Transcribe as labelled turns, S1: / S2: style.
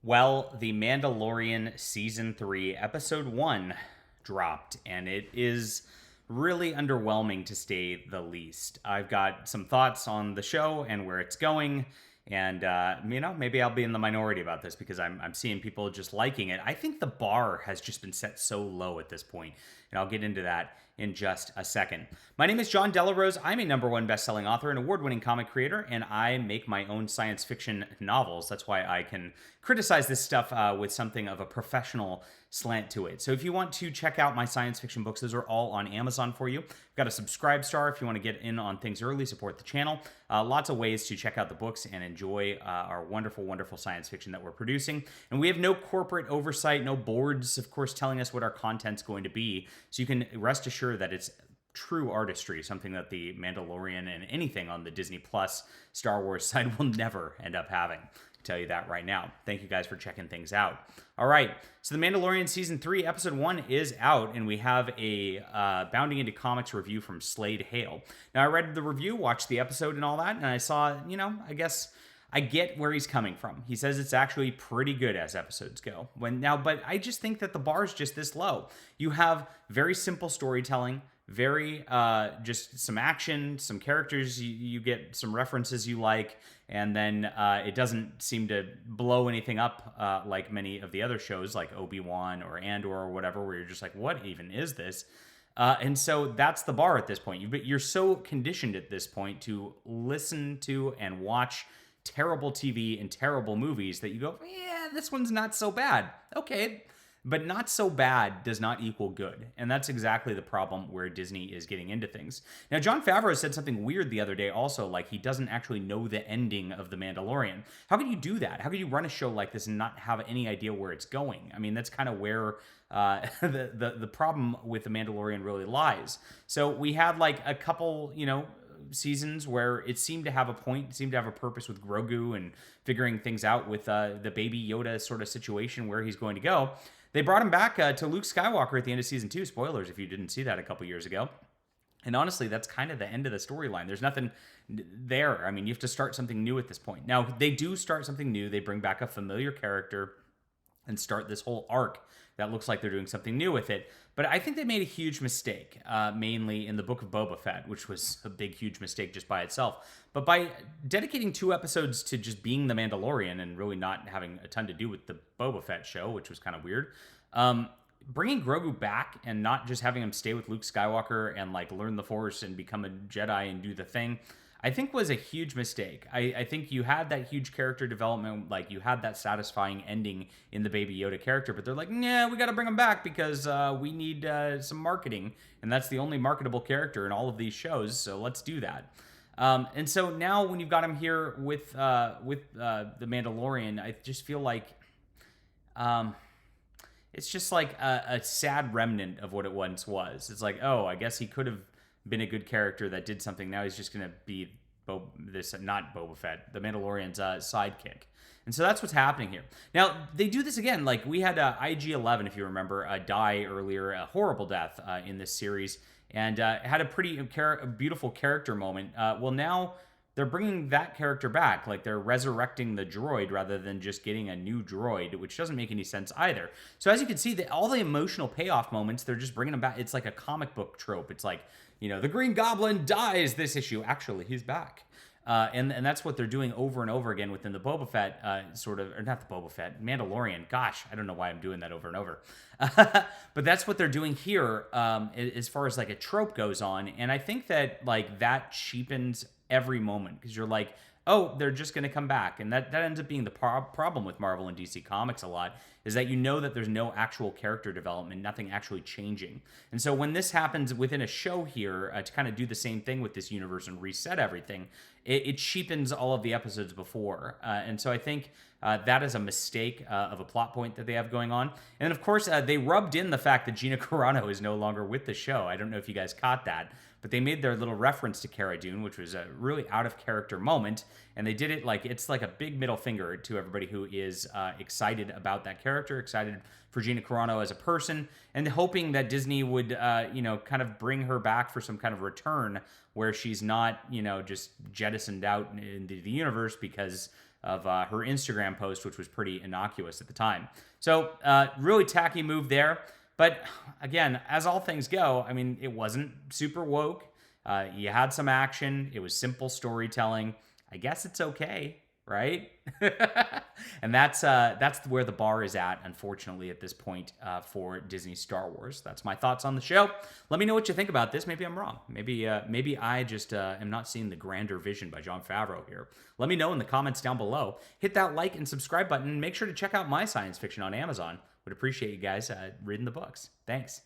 S1: Well, The Mandalorian Season 3, Episode 1 dropped, and it is really underwhelming to say the least. I've got some thoughts on the show and where it's going, and, maybe I'll be in the minority about this because I'm seeing people just liking it. I think the bar has just been set so low at this point, and I'll get into that in just a second. My name is John Delarose. I'm a number one best-selling author and award-winning comic creator, and I make my own science fiction novels. That's why I can criticize this stuff with something of a professional slant to it. So if you want to check out my science fiction books, those are all on Amazon for you. I've got a subscribe star if you want to get in on things early, support the channel. Lots of ways to check out the books and enjoy our wonderful, wonderful science fiction that we're producing. And we have no corporate oversight, no boards, of course, telling us what our content's going to be. So you can rest assured that it's true artistry, something that the Mandalorian and anything on the Disney Plus Star Wars side will never end up having. Tell you that right now. Thank you guys for checking things out. All right, so The Mandalorian Season 3, Episode 1 is out, and we have a Bounding Into Comics review from Slade Hale. Now, I read the review, watched the episode and all that, and I saw, I guess I get where he's coming from. He says it's actually pretty good as episodes go. But I just think that the bar is just this low. You have very simple storytelling, very just some action, some characters you get some references you like, and then it doesn't seem to blow anything up like many of the other shows like Obi-Wan or Andor or whatever, where you're just like, what even is this? And so that's the bar at this point. You're so conditioned at this point to listen to and watch terrible TV and terrible movies that you go, yeah, this one's not so bad. Okay. But not so bad does not equal good. And that's exactly the problem where Disney is getting into things. Now, Jon Favreau said something weird the other day also, like he doesn't actually know the ending of The Mandalorian. How can you do that? How can you run a show like this and not have any idea where it's going? I mean, that's kind of where the problem with The Mandalorian really lies. So we had like a couple, seasons where it seemed to have a point, seemed to have a purpose with Grogu and figuring things out with the baby Yoda sort of situation where he's going to go. They brought him back to Luke Skywalker at the end of season 2. Spoilers if you didn't see that a couple years ago. And honestly, that's kind of the end of the storyline. There's nothing there. I mean, you have to start something new at this point. Now, they do start something new. They bring back a familiar character and start this whole arc that looks like they're doing something new with it. But I think they made a huge mistake, mainly in the Book of Boba Fett, which was a big, huge mistake just by itself. But by dedicating 2 episodes to just being the Mandalorian and really not having a ton to do with the Boba Fett show, which was kind of weird, bringing Grogu back and not just having him stay with Luke Skywalker and like learn the Force and become a Jedi and do the thing, I think was a huge mistake. I think you had that huge character development, like you had that satisfying ending in the Baby Yoda character, but they're like, nah, we got to bring him back because we need some marketing, and that's the only marketable character in all of these shows, so let's do that. And so now when you've got him here with the Mandalorian, I just feel like it's just like a sad remnant of what it once was. It's like, oh, I guess he could have been a good character that did something. Now he's just going to be not Boba Fett, the Mandalorian's sidekick. And so that's what's happening here. Now, they do this again. Like, we had IG-11, if you remember, die earlier, a horrible death in this series, and had a pretty beautiful character moment. Well, now they're bringing that character back. Like, they're resurrecting the droid rather than just getting a new droid, which doesn't make any sense either. So as you can see, all the emotional payoff moments, they're just bringing them back. It's like a comic book trope. It's like, the Green Goblin dies this issue. Actually, he's back. And that's what they're doing over and over again within the Boba Fett or not the Boba Fett, Mandalorian. Gosh, I don't know why I'm doing that over and over. But that's what they're doing here as far as like a trope goes on. And I think that like that cheapens every moment because you're like, oh, they're just going to come back. And that ends up being the problem with Marvel and DC Comics a lot, is that that there's no actual character development, nothing actually changing. And so when this happens within a show here to kind of do the same thing with this universe and reset everything, it cheapens all of the episodes before. And so I think that is a mistake of a plot point that they have going on. And of course, they rubbed in the fact that Gina Carano is no longer with the show. I don't know if you guys caught that, but they made their little reference to Cara Dune, which was a really out of character moment. And they did it like it's like a big middle finger to everybody who is excited about that character, excited for Gina Carano as a person, and hoping that Disney would, kind of bring her back for some kind of return where she's not, just jettisoned out into the universe because of her Instagram post, which was pretty innocuous at the time. So really tacky move there. But again, as all things go, I mean, it wasn't super woke. You had some action. It was simple storytelling. I guess it's okay, right? And that's where the bar is at, unfortunately, at this point for Disney Star Wars. That's my thoughts on the show. Let me know what you think about this. Maybe I'm wrong. Maybe I just am not seeing the grander vision by Jon Favreau here. Let me know in the comments down below. Hit that like and subscribe button. Make sure to check out my science fiction on Amazon. Would appreciate you guys reading the books. Thanks.